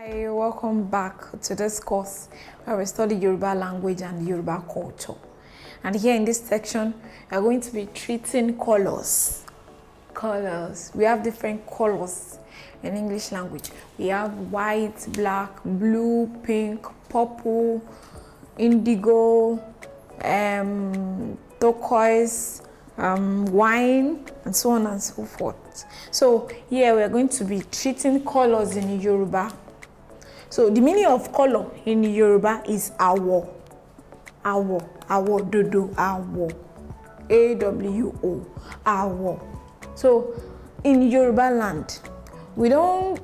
Hi, welcome back to this course where we study Yoruba language and Yoruba culture. And here in this section, we are going to be treating colors. Colors. We have different colors in English language. We have white, black, blue, pink, purple, indigo, turquoise, wine, and so on and so forth. So here we are going to be treating colors in Yoruba. So the meaning of color in Yoruba is awo. Awo, awo, dodo, awo. A-W-O, awo. So in Yoruba land, we don't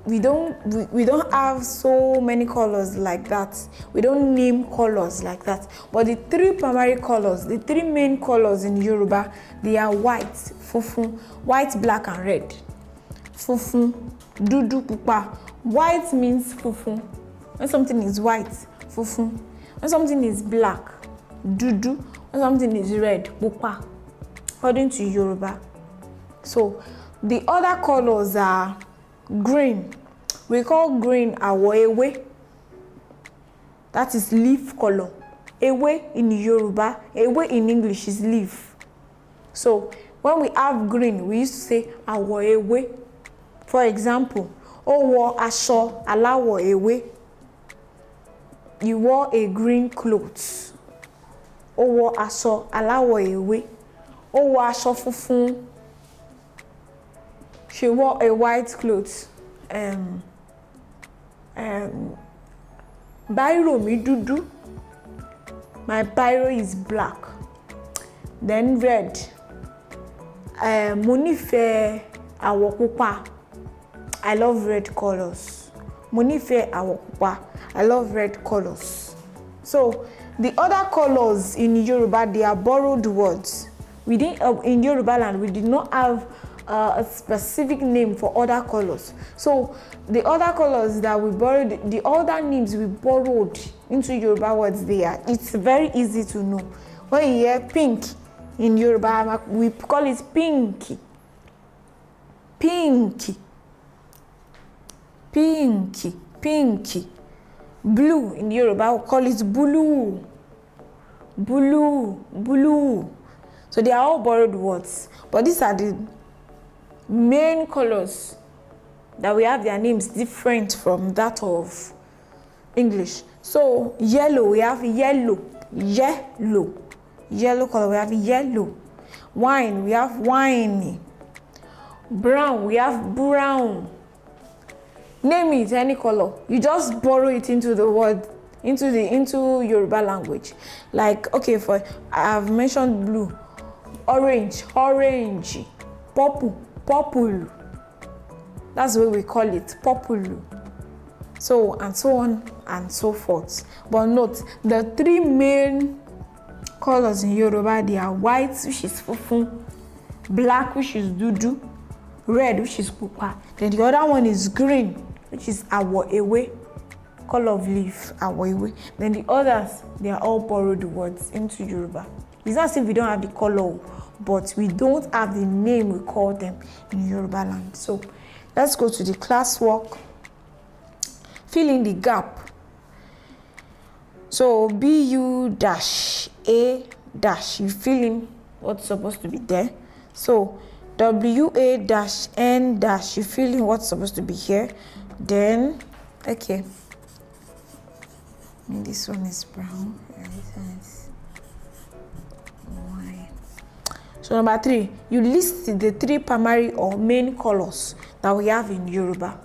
have so many colors like that. We don't name colors like that. But the three primary colors, the three main colors in Yoruba, they are white, funfun, white, black, and red. Funfun, dudu, pupa. White means funfun. When something is white, funfun. When something is black, dudu. When something is red, pupa. According to Yoruba. So the other colors are green. We call green awo ewe. That is leaf color. Ewe in Yoruba, ewe in English is leaf. So when we have green, we used to say awo ewe. For example, ó wọ aṣọ aláwọ̀ ewé. You wore a green cloth. Ó wọ aṣọ aláwọ̀ ewé. Ó wọ aṣọ funfun. She wore a white cloth. Bírò mi dúdú. My bírò is black. Then red. Mo nífẹ̀ẹ́ àwọ̀ pupa. I love red colors. Mo nífẹ̀ẹ́ àwọ̀ pupa. I love red colors. So the other colors in Yoruba, they are borrowed words. In Yoruba land, we did not have a specific name for other colors. So the other colors that we borrowed, the other names we borrowed into Yoruba words, it's very easy to know. When you hear pink in Yoruba, we call it pinky. Pinky. Pinky. Pinky. Blue in Yoruba, we call it blue. Blue. Blue. So they are all borrowed words. But these are the main colors that we have their names different from that of English. So yellow, we have yellow. Yellow. Yellow color, we have yellow. Wine, we have wine. Brown, we have brown. Name it any color. You just borrow it into the word, into Yoruba language. Like, okay, I have mentioned blue, orange, orange, purple, purple. That's the way we call it, purple. So, and so on and so forth. But note, the three main colors in Yoruba, they are white, which is funfun, black, which is dudu, red, which is pupa. Then the other one is green, which is awo ewe, color of leaf, awo ewe. Then the others, they are all borrowed words into Yoruba. It's not as if we don't have the color, but we don't have the name we call them in Yoruba land. So let's go to the classwork. Fill in the gap. So BU-A-, you fill in what's supposed to be there. So WA-N-, you fill in what's supposed to be here. Then, okay. This one is brown. This one is white. So number 3, you list the 3 primary or main colors that we have in Yoruba.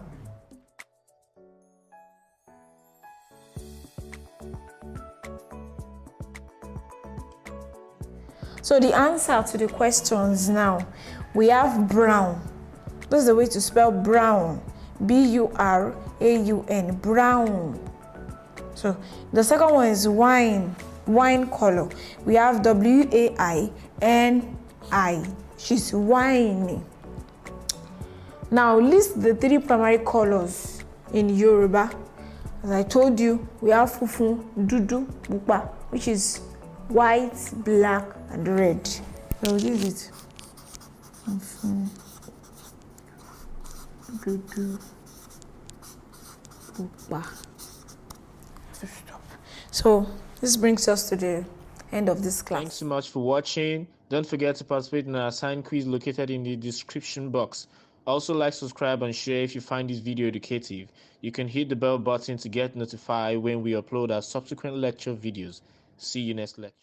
So the answer to the questions now, we have brown. This is the way to spell brown. B-U-R-A-U-N, brown. So the second one is wine, wine color. We have W-A-I-N-I. She's wine. Now list the 3 primary colors in Yoruba. As I told you, we have funfun, dudu, pupa, which is white, black, and red. So this is it. Funfun, dudu, pupa. Stop. So this brings us to the end of this class. Thanks so much for watching. Don't forget to participate in our assigned quiz located in the description box. Also, like, subscribe, and share if you find this video educative. You can hit the bell button to get notified when we upload our subsequent lecture videos. See you next lecture.